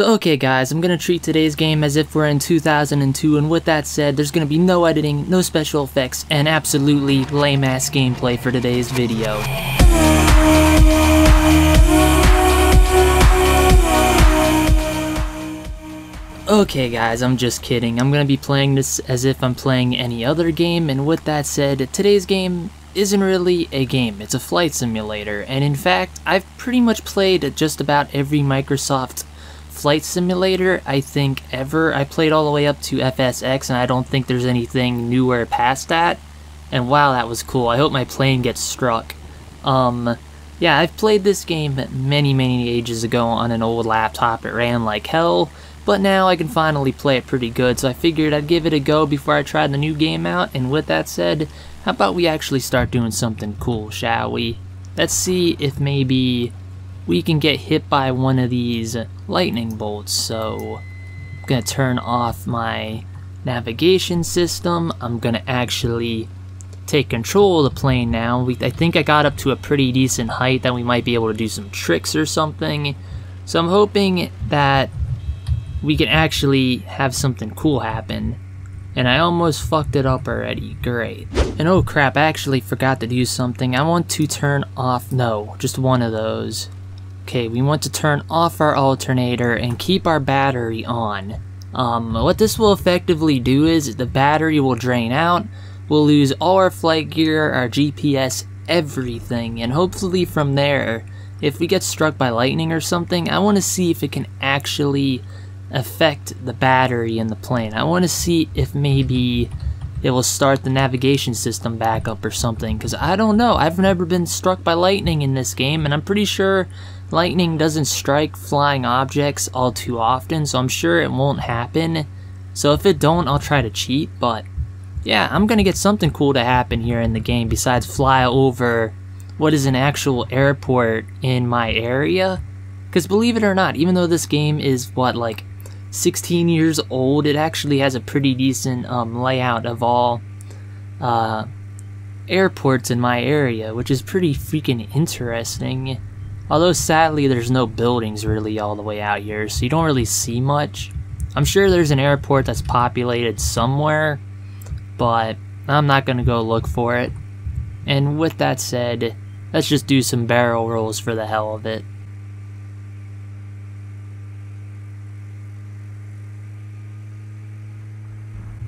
So okay guys, I'm gonna treat today's game as if we're in 2002, and with that said, there's gonna be no editing, no special effects, and absolutely lame-ass gameplay for today's video. Okay guys, I'm just kidding. I'm gonna be playing this as if I'm playing any other game, and with that said, today's game isn't really a game, it's a flight simulator, and in fact, I've pretty much played just about every Microsoft flight simulator I think ever. I played all the way up to FSX, and I don't think there's anything newer past that. And wow, that was cool. I hope my plane gets struck. Yeah, I've played this game many ages ago on an old laptop. It ran like hell, but now I can finally play it pretty good, so I figured I'd give it a go before I tried the new game out. And with that said, how about we actually start doing something cool, shall we? Let's see if maybe we can get hit by one of these lightning bolts. So I'm gonna turn off my navigation system. I'm gonna actually take control of the plane now. I think I got up to a pretty decent height that we might be able to do some tricks or something. So I'm hoping that we can actually have something cool happen. And I almost fucked it up already. Great. And oh crap, I actually forgot to do something. I want to turn off, no, just one of those. Okay, we want to turn off our alternator and keep our battery on. What this will effectively do is the battery will drain out, we'll lose all our flight gear, our GPS, everything, and hopefully from there, if we get struck by lightning or something, I want to see if it can actually affect the battery in the plane. I want to see if maybe it will start the navigation system back up or something, because I don't know. I've never been struck by lightning in this game, and I'm pretty sure lightning doesn't strike flying objects all too often, so I'm sure it won't happen. So if it don't, I'll try to cheat, but yeah, I'm gonna get something cool to happen here in the game besides fly over what is an actual airport in my area. Because believe it or not, even though this game is, what, like 16 years old, it actually has a pretty decent layout of all airports in my area, which is pretty freaking interesting. Although sadly there's no buildings really all the way out here, so you don't really see much. I'm sure there's an airport that's populated somewhere, but I'm not gonna go look for it. And with that said, let's just do some barrel rolls for the hell of it.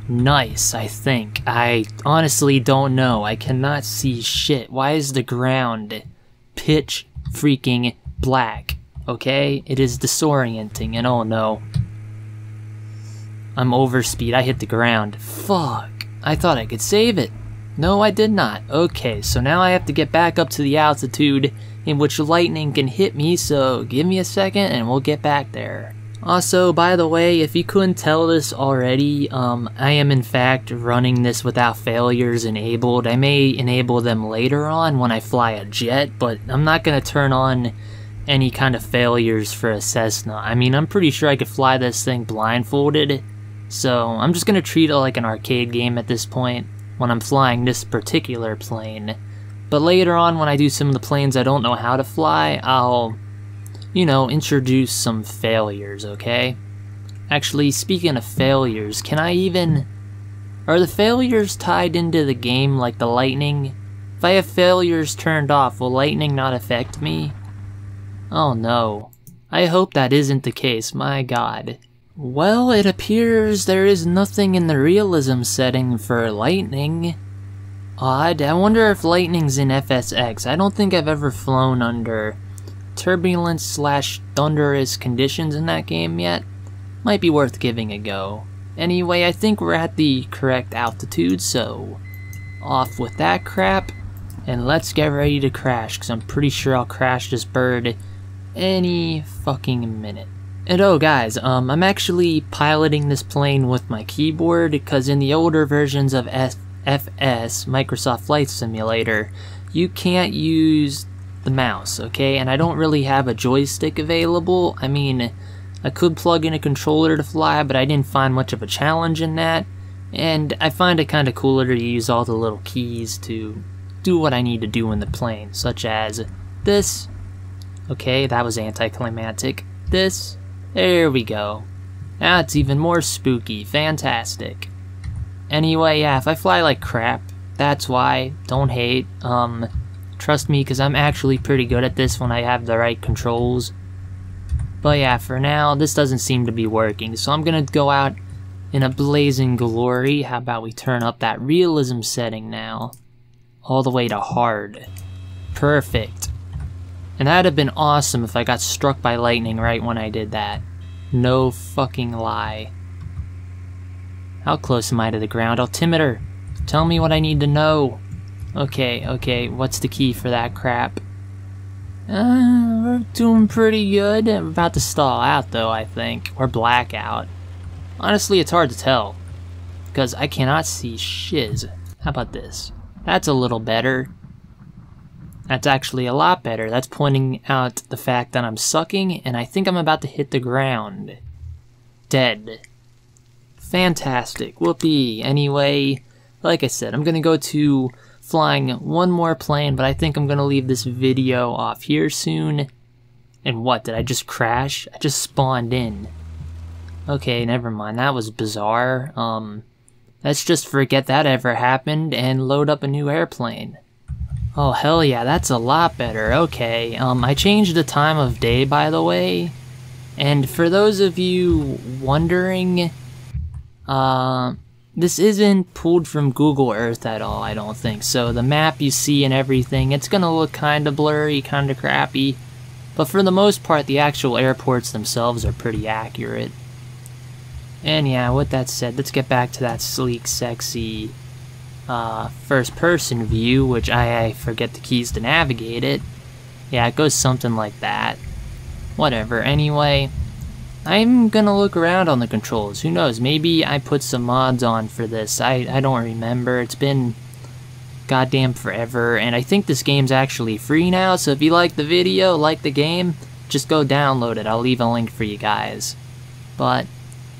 Nice, I think. I honestly don't know. I cannot see shit. Why is the ground pitch freaking black? Okay? It is disorienting, and oh no. I'm overspeed. I hit the ground. Fuck. I thought I could save it. No, I did not. Okay, so now I have to get back up to the altitude in which lightning can hit me, so give me a second and we'll get back there. Also, by the way, if you couldn't tell this already, I am in fact running this without failures enabled. I may enable them later on when I fly a jet, but I'm not going to turn on any kind of failures for a Cessna. I mean, I'm pretty sure I could fly this thing blindfolded, so I'm just going to treat it like an arcade game at this point when I'm flying this particular plane. But later on, when I do some of the planes I don't know how to fly, I'll, you know, introduce some failures, okay? Actually, speaking of failures, can I even... are the failures tied into the game like the lightning? If I have failures turned off, will lightning not affect me? Oh no. I hope that isn't the case, my god. Well, it appears there is nothing in the realism setting for lightning. Odd. I wonder if lightning's in FSX. I don't think I've ever flown under turbulence/thunderous conditions in that game yet. Might be worth giving a go. Anyway, I think we're at the correct altitude, so off with that crap, and let's get ready to crash, because I'm pretty sure I'll crash this bird any fucking minute. And oh guys, I'm actually piloting this plane with my keyboard, because in the older versions of FS, Microsoft Flight Simulator, you can't use the mouse, okay? And I don't really have a joystick available. I mean, I could plug in a controller to fly, but I didn't find much of a challenge in that. And I find it kind of cooler to use all the little keys to do what I need to do in the plane, such as this. Okay, that was anticlimactic. This, There we go. Now it's even more spooky. Fantastic. Anyway, yeah, if I fly like crap, that's why. Don't hate. Trust me, because I'm actually pretty good at this when I have the right controls. But yeah, for now, this doesn't seem to be working, so I'm gonna go out in a blazing glory. How about we turn up that realism setting now? All the way to hard. Perfect. And that'd have been awesome if I got struck by lightning right when I did that. No fucking lie. How close am I to the ground? Altimeter! Tell me what I need to know. Okay, what's the key for that crap? We're doing pretty good. We're about to stall out though, I think. Or black out. Honestly, it's hard to tell. Because I cannot see shiz. How about this? That's a little better. That's actually a lot better. That's pointing out the fact that I'm sucking, and I think I'm about to hit the ground. Dead. Fantastic. Whoopee. Anyway, like I said, I'm gonna go to flying one more plane, but I think I'm gonna leave this video off here soon. And what, did I just crash? I just spawned in. Okay, never mind, that was bizarre. Let's just forget that ever happened and load up a new airplane. Oh hell yeah, that's a lot better. Okay, I changed the time of day, by the way. And for those of you wondering, this isn't pulled from Google Earth at all, I don't think. So the map you see and everything, it's gonna look kinda blurry, kinda crappy. But for the most part, the actual airports themselves are pretty accurate. And yeah, with that said, let's get back to that sleek, sexy, first-person view, which I forget the keys to navigate it. Yeah, it goes something like that. Whatever, anyway. I'm gonna look around on the controls. Who knows, maybe I put some mods on for this. I don't remember. It's been goddamn forever, and I think this game's actually free now, so if you like the video, like the game, just go download it. I'll leave a link for you guys. But,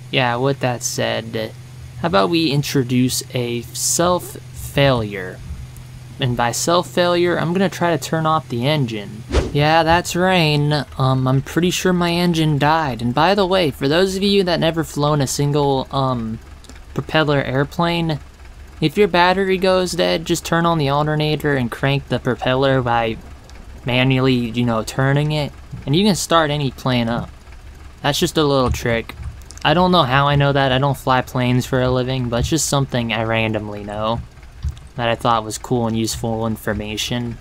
yeah, with that said, how about we introduce a self-failure? And by self-failure, I'm gonna try to turn off the engine. Yeah, that's right. I'm pretty sure my engine died. And by the way, for those of you that never flown a single, propeller airplane, if your battery goes dead, just turn on the alternator and crank the propeller by manually, you know, turning it, and you can start any plane up. That's just a little trick. I don't know how I know that. I don't fly planes for a living, but it's just something I randomly know that I thought was cool and useful information.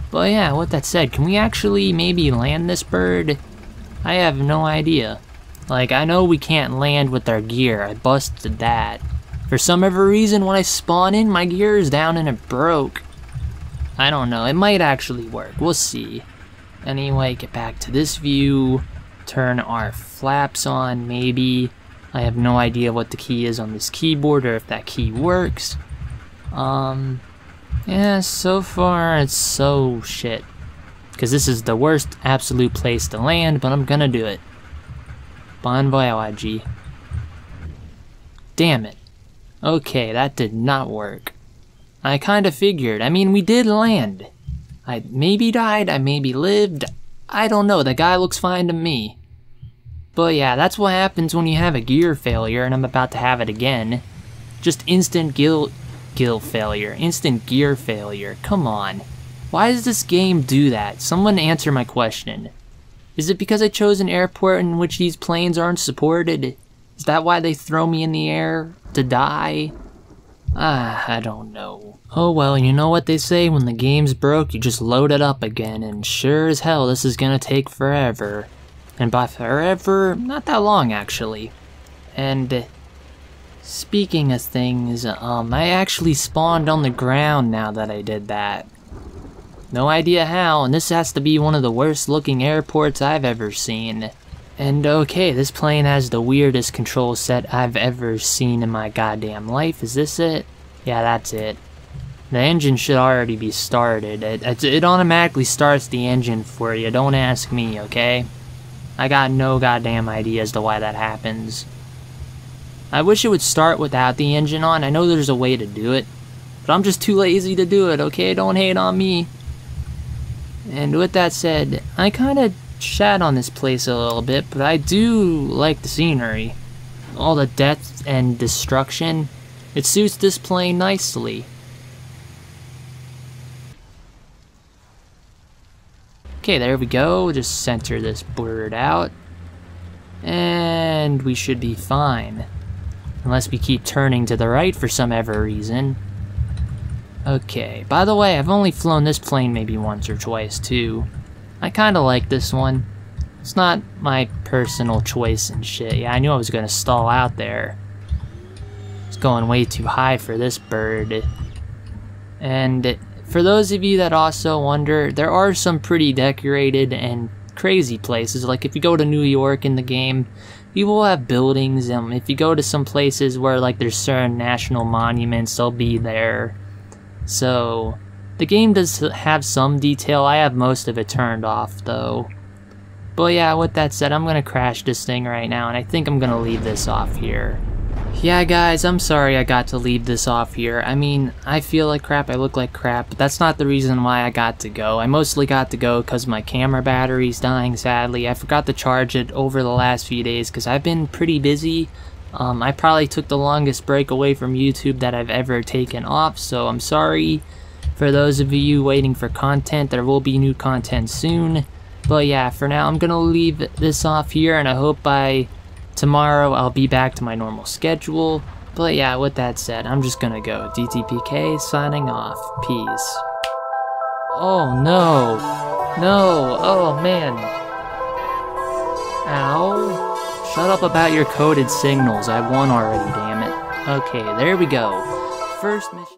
But yeah, with that said, can we actually maybe land this bird? I have no idea. Like, I know we can't land with our gear. I busted that. For some ever reason, when I spawn in, my gear is down and it broke. I don't know. It might actually work. We'll see. Anyway, get back to this view. Turn our flaps on, maybe. I have no idea what the key is on this keyboard or if that key works. Yeah, so far it's so shit. Because this is the worst absolute place to land, but I'm gonna do it. Bon voyage. Damn it. Okay, that did not work. I kinda figured. I mean, we did land. I maybe died, I maybe lived. I don't know, the guy looks fine to me. But yeah, that's what happens when you have a gear failure, and I'm about to have it again. Just instant gear failure. Come on. Why does this game do that? Someone answer my question. Is it because I chose an airport in which these planes aren't supported? Is that why they throw me in the air to die? I don't know. Oh well, you know what they say, when the game's broke, you just load it up again, and sure as hell this is gonna take forever. And by forever, not that long actually. And speaking of things, I actually spawned on the ground now that I did that. No idea how, and this has to be one of the worst looking airports I've ever seen. And okay, this plane has the weirdest control set I've ever seen in my goddamn life. Is this it? Yeah, that's it. The engine should already be started. It automatically starts the engine for you. Don't ask me, okay? I got no goddamn idea as to why that happens. I wish it would start without the engine on. I know there's a way to do it, but I'm just too lazy to do it, okay? Don't hate on me. And with that said, I kinda shat on this place a little bit, but I do like the scenery. All the death and destruction, it suits this plane nicely. Okay, there we go. Just center this bird out. And we should be fine. Unless we keep turning to the right for some ever reason. Okay, by the way, I've only flown this plane maybe once or twice too. I kinda like this one. It's not my personal choice and shit. Yeah, I knew I was gonna stall out there. It's going way too high for this bird. And for those of you that also wonder, there are some pretty decorated and crazy places. Like if you go to New York in the game, you will have buildings. If you go to some places where like there's certain national monuments, they'll be there. So the game does have some detail. I have most of it turned off though. But yeah, with that said, I'm gonna crash this thing right now, and I think I'm gonna leave this off here. Yeah guys, I'm sorry I got to leave this off here. I mean, I feel like crap, I look like crap, but that's not the reason why I got to go. I mostly got to go because my camera battery's dying, sadly. I forgot to charge it over the last few days because I've been pretty busy. I probably took the longest break away from YouTube that I've ever taken off, so I'm sorry. For those of you waiting for content, there will be new content soon. But yeah, for now, I'm gonna leave this off here, and I hope by tomorrow I'll be back to my normal schedule. But yeah, with that said, I'm just gonna go. DTPK signing off. Peace. Oh no. No. Oh man. Ow. Shut up about your coded signals. I won already, damn it. Okay, there we go. First mission.